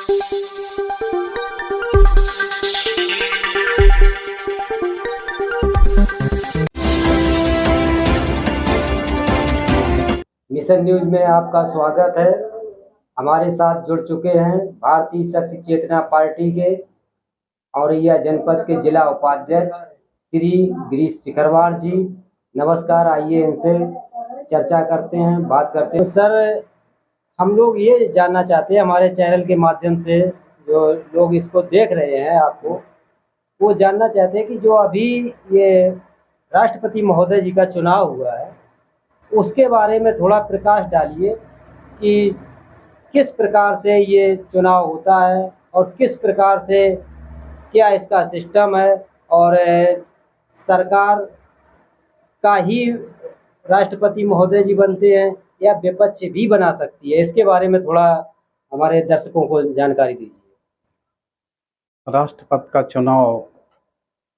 Mission news में आपका स्वागत है। हमारे साथ जुड़ चुके हैं भारतीय शक्ति चेतना पार्टी के औरैया जनपद के जिला उपाध्यक्ष श्री गिरीश सिकरवार जी। नमस्कार, आइए इनसे चर्चा करते हैं, बात करते हैं। सर, हम लोग ये जानना चाहते हैं, हमारे चैनल के माध्यम से जो लोग इसको देख रहे हैं आपको, वो जानना चाहते हैं कि जो अभी ये राष्ट्रपति महोदय जी का चुनाव हुआ है उसके बारे में थोड़ा प्रकाश डालिए कि किस प्रकार से ये चुनाव होता है और किस प्रकार से क्या इसका सिस्टम है, और सरकार का ही राष्ट्रपति महोदय जी बनते हैं या विपक्ष भी बना सकती है। इसके बारे में थोड़ा हमारे दर्शकों को जानकारी दीजिए। राष्ट्रपति का चुनाव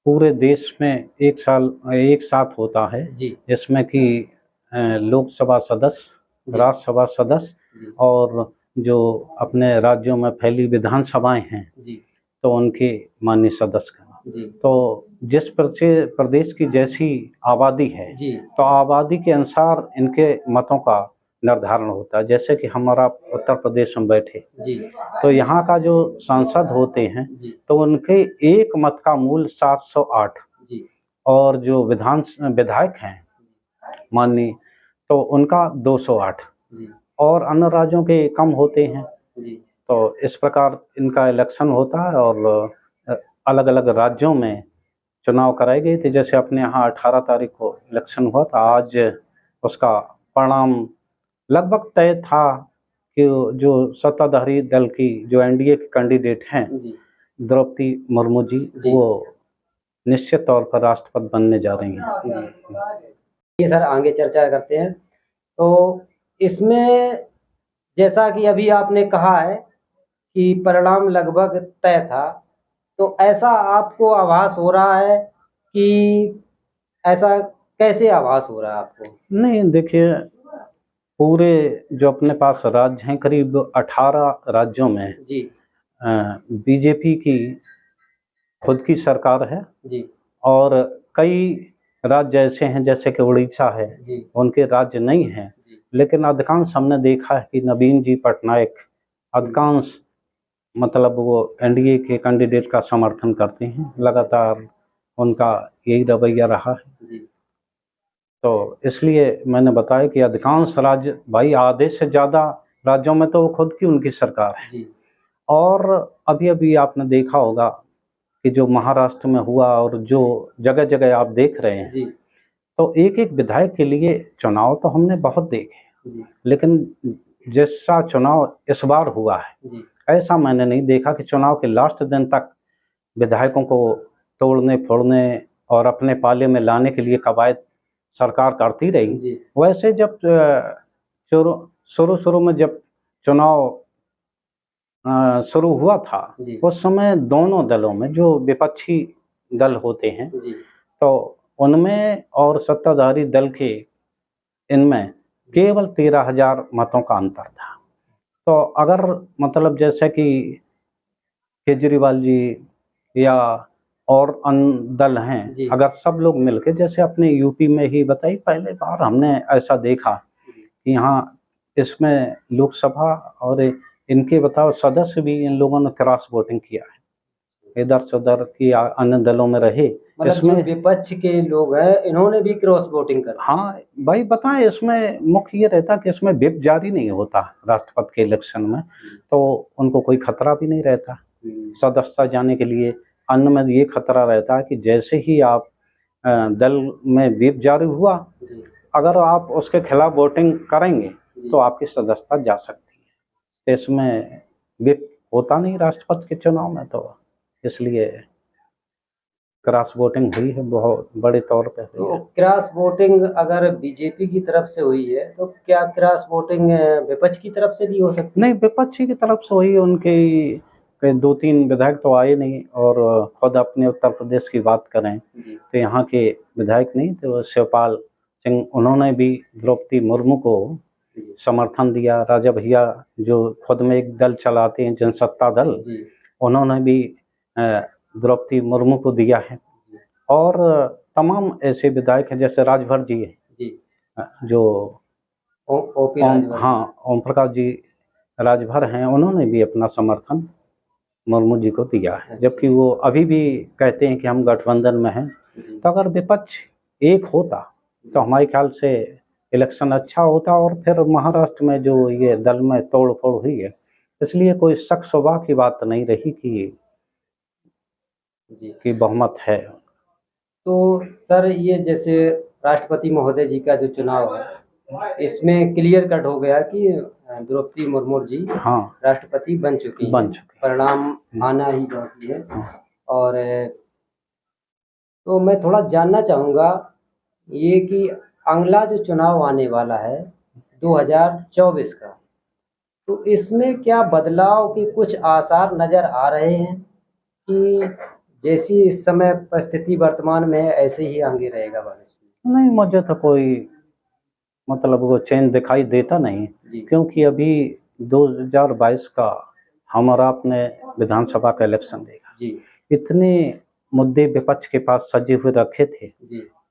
पूरे देश में एक साथ होता है जी, जिसमें कि लोकसभा सदस्य, राज्यसभा सदस्य और जो अपने राज्यों में फैली विधानसभाएं हैं जी, तो उनके माननीय सदस्य जी, तो जिस प्रदेश की जैसी आबादी है जी, तो आबादी के अनुसार इनके मतों का निर्धारण होता है। जैसे कि हमारा उत्तर प्रदेश में बैठे जी, तो यहाँ का जो सांसद होते हैं जी, तो उनके एक मत का मूल्य 708 जी, और जो विधायक हैं माननीय तो उनका 208 जी, और अन्य राज्यों के कम होते हैं। जी, तो इस प्रकार इनका इलेक्शन होता है और अलग अलग राज्यों में चुनाव कराए गए थे। जैसे अपने यहाँ 18 तारीख को इलेक्शन हुआ था, आज उसका परिणाम लगभग तय था कि जो सत्ताधारी दल की जो एनडीए के कैंडिडेट हैं जी, द्रौपदी मुर्मू जी, वो निश्चित तौर पर राष्ट्रपति बनने जा रही हैं। ये सर आगे चर्चा करते हैं। तो इसमें जैसा कि अभी आपने कहा है कि परिणाम लगभग तय था, तो ऐसा आपको आभास हो रहा है कि ऐसा कैसे आभास हो रहा है आपको? नहीं, देखिए, पूरे जो अपने पास राज्य हैं करीब 18 राज्यों में जी, बीजेपी की खुद की सरकार है जी, और कई राज्य ऐसे हैं जैसे कि उड़ीसा है, जी, उनके राज्य नहीं हैं, जी, लेकिन अधिकांश हमने देखा है कि नवीन जी पटनायक अधिकांश मतलब वो एनडीए के कैंडिडेट का समर्थन करते हैं। लगातार उनका यही रवैया रहा है। जी, तो इसलिए मैंने बताया कि अधिकांश राज्य, भाई आधे से ज़्यादा राज्यों में तो वो खुद की उनकी सरकार है। जी, और अभी अभी आपने देखा होगा कि जो महाराष्ट्र में हुआ और जो जगह जगह आप देख रहे हैं, जी, तो एक एक विधायक के लिए चुनाव तो हमने बहुत देखे, जी, लेकिन जैसा चुनाव इस बार हुआ है जी, ऐसा मैंने नहीं देखा कि चुनाव के लास्ट दिन तक विधायकों को तोड़ने फोड़ने और अपने पाले में लाने के लिए कवायद सरकार करती रही। जी, वैसे जब शुरू में जब चुनाव शुरू हुआ था जी, उस समय दोनों दलों में जो विपक्षी दल होते हैं जी, तो उनमें और सत्ताधारी दल के इनमें केवल 13,000 मतों का अंतर था। तो अगर मतलब जैसे कि केजरीवाल जी या और अन्य दल हैं, जी, अगर सब लोग मिलके, जैसे अपने यूपी में ही बताई पहले बार हमने ऐसा देखा कि यहाँ इसमें लोकसभा और इनके बताओ सदस्य भी इन लोगों ने क्रॉस वोटिंग किया है, इधर से उधर की अन्य दलों में रहे। मतलब इसमें जो विपक्ष के लोग हैं इन्होंने भी क्रॉस वोटिंग कर। हाँ भाई, बताएं, इसमें मुख्य ये रहता कि इसमें व्हिप जारी नहीं होता राष्ट्रपति के इलेक्शन में, तो उनको कोई खतरा भी नहीं रहता सदस्यता जाने के लिए। अन्य में ये खतरा रहता है कि जैसे ही आप दल में व्हिप जारी हुआ, अगर आप उसके खिलाफ वोटिंग करेंगे तो आपकी सदस्यता जा सकती है। तो इसमें व्हिप होता नहीं राष्ट्रपति के चुनाव में, तो इसलिए क्रॉस वोटिंग हुई है, बहुत बड़े तौर पे हुई तो है। क्रॉस वोटिंग अगर बीजेपी की तरफ से हुई है तो क्या क्रॉस वोटिंग विपक्ष की तरफ से भी हो सकती है? नहीं, विपक्षी की तरफ से हुई। उनके 2-3 विधायक तो आए नहीं, और खुद अपने उत्तर प्रदेश की बात करें तो यहाँ के विधायक नहीं थे, वो शिवपाल सिंह, उन्होंने भी द्रौपदी मुर्मू को समर्थन दिया। राजा भैया जो खुद में एक दल चलाते हैं, जनसत्ता दल, उन्होंने भी द्रौपदी मुर्मू को दिया है। और तमाम ऐसे विधायक हैं जैसे राजभर जी है, जो ओम प्रकाश जी राजभर हैं, उन्होंने भी अपना समर्थन मुर्मू जी को दिया है। जबकि वो अभी भी कहते हैं कि हम गठबंधन में हैं। तो अगर विपक्ष एक होता तो हमारे ख्याल से इलेक्शन अच्छा होता। और फिर महाराष्ट्र में जो ये दल में तोड़ फोड़ हुई है, इसलिए कोई शक शुबा की बात नहीं रही कि बहुमत है। तो सर, ये जैसे राष्ट्रपति महोदय जी का जो चुनाव है, इसमें क्लियर कट हो गया कि द्रौपदी मुर्मू जी राष्ट्रपति बन चुकी हैं। परिणाम आना ही बाकी है। और तो मैं थोड़ा जानना चाहूँगा ये कि अगला जो चुनाव आने वाला है 2024 का, तो इसमें क्या बदलाव के कुछ आसार नज़र आ रहे हैं कि जैसी इस समय परिस्थिति वर्तमान में है ऐसे ही आगे रहेगा भविष्य में? नहीं, मुझे तो कोई मतलब वो चेंज दिखाई देता नहीं, क्योंकि अभी 2022 का हम और आपने विधानसभा का इलेक्शन देखा। इतने मुद्दे विपक्ष के पास सजे हुए रखे थे,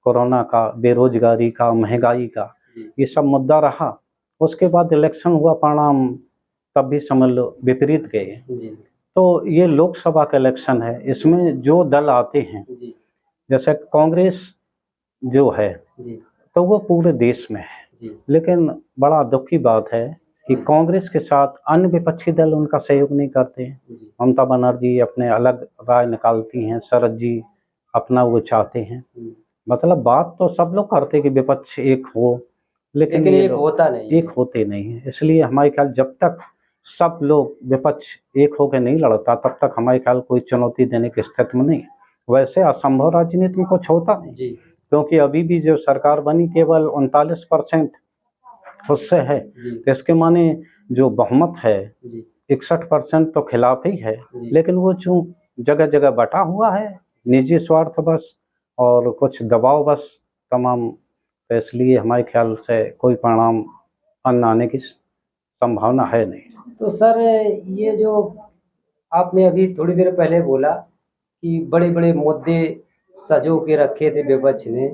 कोरोना का, बेरोजगारी का, महंगाई का, ये सब मुद्दा रहा। उसके बाद इलेक्शन हुआ, परिणाम तब भी समझ लो विपरीत गए। तो ये लोकसभा का इलेक्शन है, इसमें जो दल आते हैं, जैसे कांग्रेस जो है तो वो पूरे देश में है, लेकिन बड़ा दुख की बात है कि कांग्रेस के साथ अन्य विपक्षी दल उनका सहयोग नहीं करते हैं। ममता बनर्जी अपने अलग राय निकालती हैं, शरद जी अपना वो चाहते हैं। मतलब बात तो सब लोग करते हैं कि विपक्ष एक हो, लेकिन एक होता नहीं, एक होते नहीं है। इसलिए हमारे ख्याल जब तक सब लोग विपक्ष एक होकर नहीं लड़ता, तब तक हमारे ख्याल कोई चुनौती देने की स्थिति में नहीं। वैसे असंभव राजनीति में कुछ होता नहीं, क्योंकि अभी भी जो सरकार बनी केवल 39% उससे है। इसके माने जो बहुमत है 61% तो खिलाफ ही है, लेकिन वो चूं जगह जगह बटा हुआ है, निजी स्वार्थ बस और कुछ दबाव बस तमाम। तो इसलिए हमारे ख्याल से कोई परिणाम अन्य आने की संभावना है नहीं। तो सर, ये जो आपने अभी थोड़ी देर पहले बोला कि बड़े बड़े मुद्दे सजो के रखे थे विपक्ष ने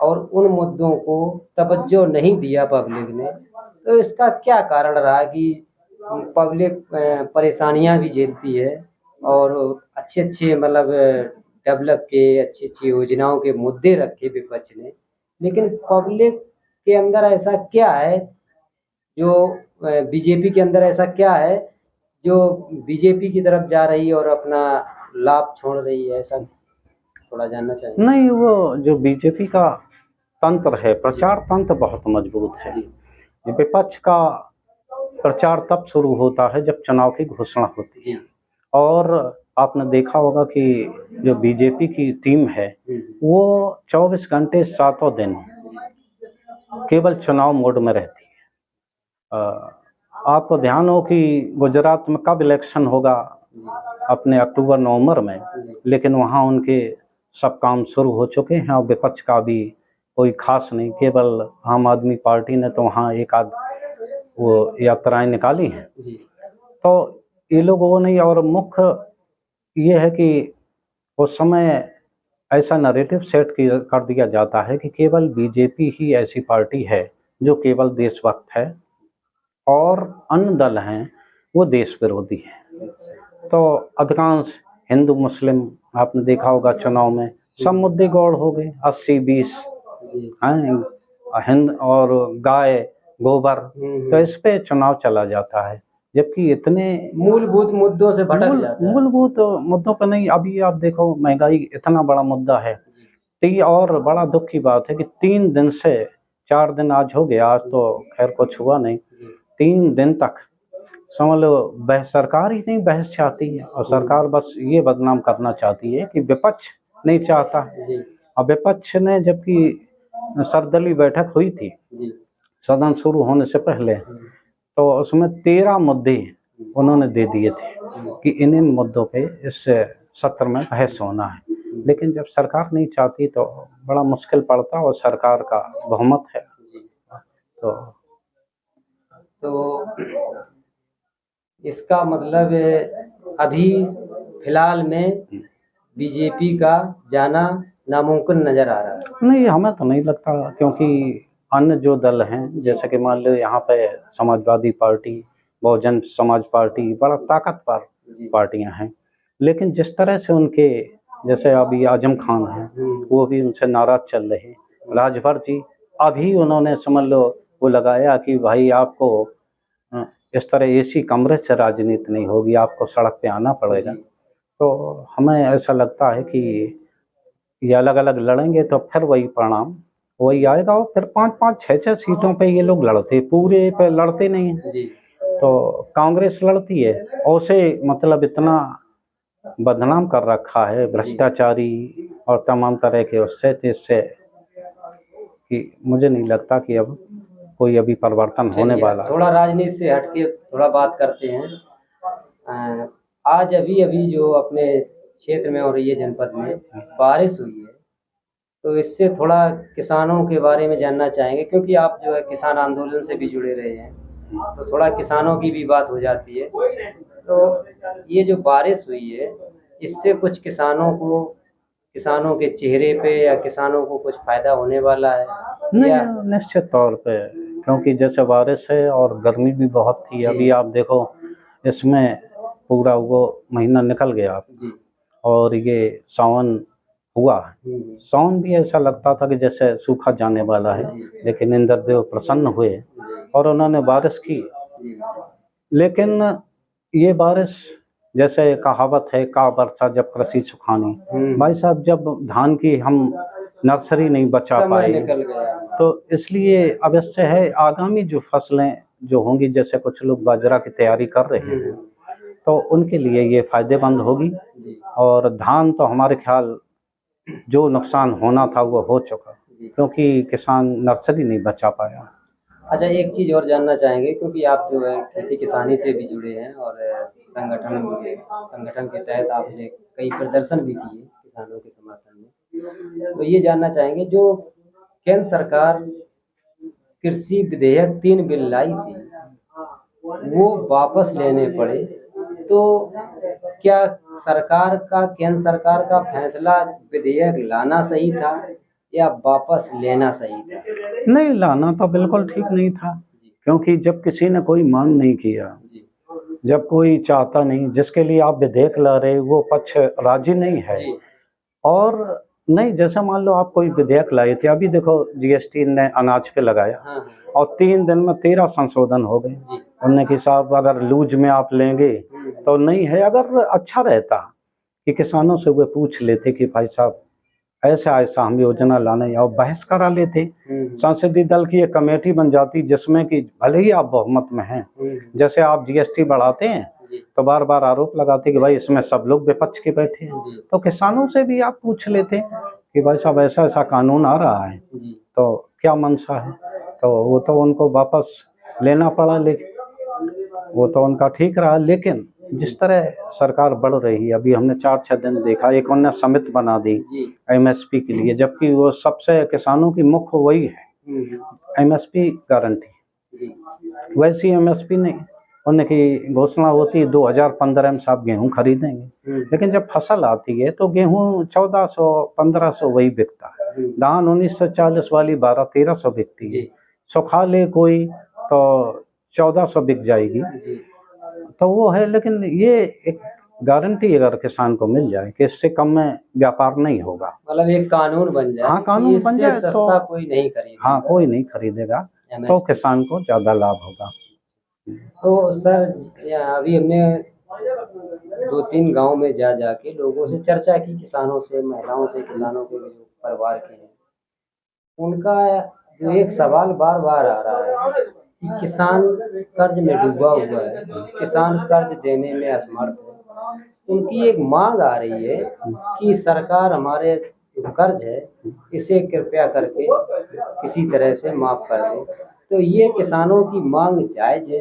और उन मुद्दों को तवज्जो नहीं दिया पब्लिक ने, तो इसका क्या कारण रहा कि पब्लिक परेशानियां भी झेलती है और अच्छे अच्छे मतलब डेवलप के अच्छी अच्छी योजनाओं के मुद्दे रखे विपक्ष ने, लेकिन पब्लिक के अंदर ऐसा क्या है जो बीजेपी के अंदर ऐसा क्या है जो बीजेपी की तरफ जा रही है और अपना लाभ छोड़ रही है? ऐसा थोड़ा जानना चाहिए। नहीं, वो जो बीजेपी का तंत्र है, प्रचार तंत्र बहुत मजबूत है। विपक्ष का प्रचार तब शुरू होता है जब चुनाव की घोषणा होती है। और आपने देखा होगा कि जो बीजेपी की टीम है वो 24 घंटे 7 दिन केवल चुनाव मोड में रहती है। आपको ध्यान हो कि गुजरात में कब इलेक्शन होगा, अपने अक्टूबर नवंबर में, लेकिन वहाँ उनके सब काम शुरू हो चुके हैं और विपक्ष का भी कोई खास नहीं। केवल आम आदमी पार्टी ने तो वहाँ एक आध वो यात्राएं निकाली हैं। तो ये लोगों ने, और मुख्य ये है कि उस समय ऐसा नैरेटिव सेट कर दिया जाता है कि केवल बीजेपी ही ऐसी पार्टी है जो केवल देशभक्त है और अन्य दल हैं वो देश विरोधी हैं। तो अधिकांश हिंदू मुस्लिम आपने देखा होगा चुनाव में सब मुद्दे गौड़ हो गए, 80-20 हिंद और गाय गोबर, तो इस पे चुनाव चला जाता है। जबकि इतने मूलभूत मुद्दों से भटक जाता है। मूलभूत मुद्दों पर नहीं। अभी आप देखो महंगाई इतना बड़ा मुद्दा है, और बड़ा दुख की बात है कि 3 दिन से 4 दिन आज हो गया, आज तो खैर कुछ हुआ नहीं, 3 दिन तक समझ लो सरकार ही नहीं बहस चाहती है। और सरकार बस ये बदनाम करना चाहती है कि विपक्ष नहीं चाहता। और विपक्ष ने, जबकि सर्वदलीय बैठक हुई थी सदन शुरू होने से पहले, तो उसमें 13 मुद्दे उन्होंने दे दिए थे कि इन मुद्दों पे इस सत्र में बहस होना है। लेकिन जब सरकार नहीं चाहती तो बड़ा मुश्किल पड़ता, और सरकार का बहुमत है तो तो इसका मतलब अभी फिलहाल में बीजेपी का जाना नामुमकिन नजर आ रहा है। नहीं, हमें तो नहीं लगता, क्योंकि अन्य जो दल हैं, जैसे कि मान लो यहाँ पे समाजवादी पार्टी, बहुजन समाज पार्टी, बड़ा ताकतवर पार्टियां हैं, लेकिन जिस तरह से उनके, जैसे अभी आजम खान हैं, वो भी उनसे नाराज चल रहे हैं। राजभर जी अभी उन्होंने समझ लो वो लगाया कि भाई आपको इस तरह एसी कमरे से राजनीति नहीं होगी, आपको सड़क पे आना पड़ेगा। तो हमें ऐसा लगता है कि ये अलग अलग लड़ेंगे तो फिर वही परिणाम वही आएगा, और फिर 5-5, 6-6 सीटों पे ये लोग लड़ते, पूरे पे लड़ते नहीं हैं। तो कांग्रेस लड़ती है, और उसे मतलब इतना बदनाम कर रखा है भ्रष्टाचारी और तमाम तरह के उससे, तो इससे कि मुझे नहीं लगता कि अब कोई अभी परिवर्तन होने वाला है। थोड़ा राजनीति से हटके थोड़ा बात करते हैं। आज अभी अभी जो अपने क्षेत्र में हो रही है, जनपद में बारिश हुई है, तो इससे थोड़ा किसानों के बारे में जानना चाहेंगे, क्योंकि आप जो है किसान आंदोलन से भी जुड़े रहे हैं, तो थोड़ा किसानों की भी बात हो जाती है। तो ये जो बारिश हुई है, इससे कुछ किसानों के चेहरे पे या किसानों को कुछ फायदा होने वाला है? नहीं, निश्चित तौर पे, क्योंकि जैसे बारिश है और गर्मी भी बहुत थी, अभी आप देखो इसमें पूरा वो महीना निकल गया और ये सावन हुआ। सावन भी ऐसा लगता था कि जैसे सूखा जाने वाला है, लेकिन इंद्रदेव प्रसन्न हुए और उन्होंने बारिश की। लेकिन ये बारिश, जैसे कहावत है, का वर्षा जब कृषि सुखानी। भाई साहब, जब धान की हम नर्सरी नहीं बचा पाए, तो इसलिए अब इससे है आगामी जो फसलें जो होंगी, जैसे कुछ लोग बाजरा की तैयारी कर रहे हैं, तो उनके लिए ये फायदेमंद होगी। और धान तो हमारे ख्याल जो नुकसान होना था वो हो चुका, क्योंकि किसान नर्सरी नहीं बचा पाया। अच्छा, एक चीज़ और जानना चाहेंगे, क्योंकि आप जो है खेती किसानी से भी जुड़े हैं और संगठन के तहत आपने कई प्रदर्शन भी किए किसानों के समर्थन में, तो ये जानना चाहेंगे, जो केंद्र सरकार कृषि विधेयक 3 बिल लाई थी, वो वापस लेने पड़े, तो क्या केंद्र सरकार का फैसला विधेयक लाना सही था या वापस लेना सही था? नहीं, लाना तो बिल्कुल ठीक नहीं था, क्योंकि जब किसी ने कोई मांग नहीं किया, जब कोई चाहता नहीं, जिसके लिए आप विधेयक ला रहे वो पक्ष राजी नहीं है, और नहीं, जैसे मान लो आप कोई विधेयक लाए थे, अभी देखो जीएसटी ने अनाज पे लगाया और 3 दिन में 13 संशोधन हो गए। उन्होंने कि साहब अगर लूज में आप लेंगे तो नहीं है। अगर अच्छा रहता कि किसानों से वे पूछ लेते कि भाई साहब ऐसा ऐसा हम योजना लाने, और बहस करा लेते, संसदीय दल की एक कमेटी बन जाती, जिसमें कि भले ही आप बहुमत में हैं, जैसे आप जीएसटी बढ़ाते हैं तो बार बार आरोप लगाते कि भाई इसमें सब लोग विपक्ष के बैठे हैं, तो किसानों से भी आप पूछ लेते कि भाई साहब ऐसा ऐसा कानून आ रहा है, तो क्या मंशा है। तो वो तो उनको वापस लेना पड़ा, लेकिन वो तो उनका ठीक रहा। लेकिन जिस तरह सरकार बढ़ रही है, अभी हमने 4-6 दिन देखा, एक उन्होंने समिति बना दी एमएसपी के लिए, जबकि वो सबसे किसानों की मुख्य वही है एमएसपी गारंटी, वैसी एमएसपी नहीं। उन्हें की घोषणा होती है 2015 में साहब गेहूं खरीदेंगे, लेकिन जब फसल आती है तो गेहूं 1400-1500 वही बिकता है, धान 1940 वाली 1200-1300 बिकती है, सुखा ले कोई तो 1400 बिक जाएगी, तो वो है। लेकिन ये एक गारंटी अगर किसान को मिल जाए कि इससे कम में व्यापार नहीं होगा, मतलब एक कानून बन जाए, हाँ कानून बन जाए तो कोई नहीं खरीदेगा, हाँ कोई नहीं खरीदेगा, तो किसान को ज्यादा लाभ होगा। तो सर, अभी हमने 2-3 गांव में जाके लोगों से चर्चा की, किसानों से, महिलाओं से, किसानों के जो परिवार के हैं, उनका जो एक सवाल बार बार आ रहा है कि किसान कर्ज में डूबा हुआ है, किसान कर्ज देने में असमर्थ है। उनकी एक मांग आ रही है कि सरकार हमारे जो कर्ज है इसे कृपया करके किसी तरह से माफ कर दे। तो ये किसानों की मांग जायज है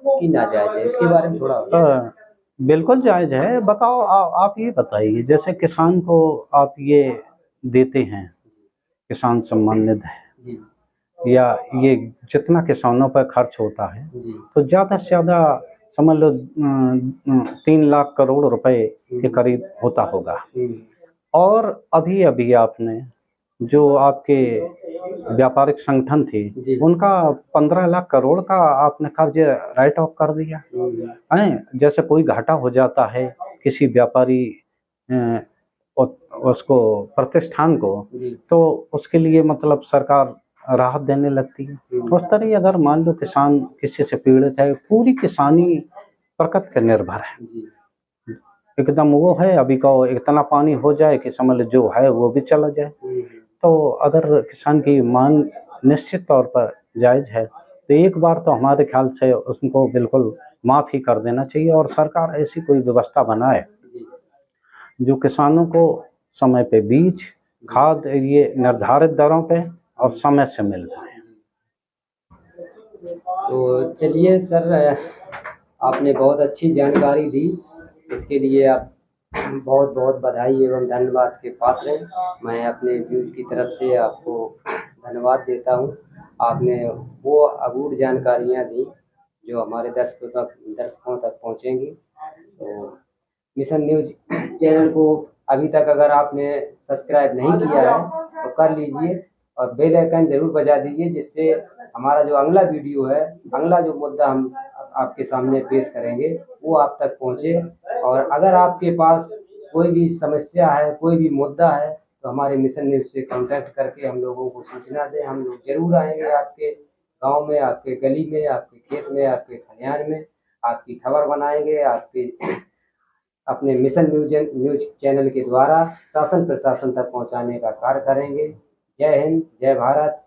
कि नाजायज है, इसके बारे में थोड़ा बिल्कुल जायज है। बताओ, आप ये बताइए, जैसे किसान को आप ये देते हैं किसान सम्मान निधि, या ये जितना किसानों पर खर्च होता है जी तो ज़्यादा से ज़्यादा समझ लो 3 लाख करोड़ रुपए के करीब होता होगा। और अभी अभी आपने जो आपके व्यापारिक संगठन थे जी उनका 15 लाख करोड़ का आपने कर्ज राइट ऑफ कर दिया है। जैसे कोई घाटा हो जाता है किसी व्यापारी अ, उसको प्रतिष्ठान को जी तो उसके लिए मतलब सरकार राहत देने लगती है। उस तरह ही अगर मान लो किसान किसी से पीड़ित है, पूरी किसानी प्रकृति पर निर्भर है, जी एकदम वो है अभी का इतना पानी हो जाए कि समझ लो जो है वो भी चला जाए। तो अगर किसान की मांग निश्चित तौर पर जायज़ है तो एक बार तो हमारे ख्याल से उसको बिल्कुल माफ़ ही कर देना चाहिए और सरकार ऐसी कोई व्यवस्था बनाए जी जो किसानों को समय पे बीज खाद ये निर्धारित दरों पे और समय से मिल पाए। तो चलिए सर, आपने बहुत अच्छी जानकारी दी, इसके लिए आप बहुत बहुत बधाई एवं धन्यवाद के पात्र हैं। मैं अपने व्यूज की तरफ से आपको धन्यवाद देता हूँ। आपने वो अगूढ़ जानकारियाँ दी जो हमारे दर्शकों तक पहुँचेंगी। तो मिशन न्यूज चैनल को अभी तक अगर आपने सब्सक्राइब नहीं किया है तो कर लीजिए और बेल आइकन जरूर बजा दीजिए, जिससे हमारा जो अगला वीडियो है, अगला जो मुद्दा हम आपके सामने पेश करेंगे वो आप तक पहुंचे। और अगर आपके पास कोई भी समस्या है, कोई भी मुद्दा है, तो हमारे मिशन न्यूज से कांटेक्ट करके हम लोगों को सूचना दें। हम लोग जरूर आएंगे आपके गांव में, आपके गली में, आपके खेत में, आपके खलिहान में, आपकी खबर बनाएंगे, आपके अपने मिशन न्यूज चैनल के द्वारा शासन प्रशासन तक पहुंचाने का कार्य करेंगे। जय हिंद, जय भारत।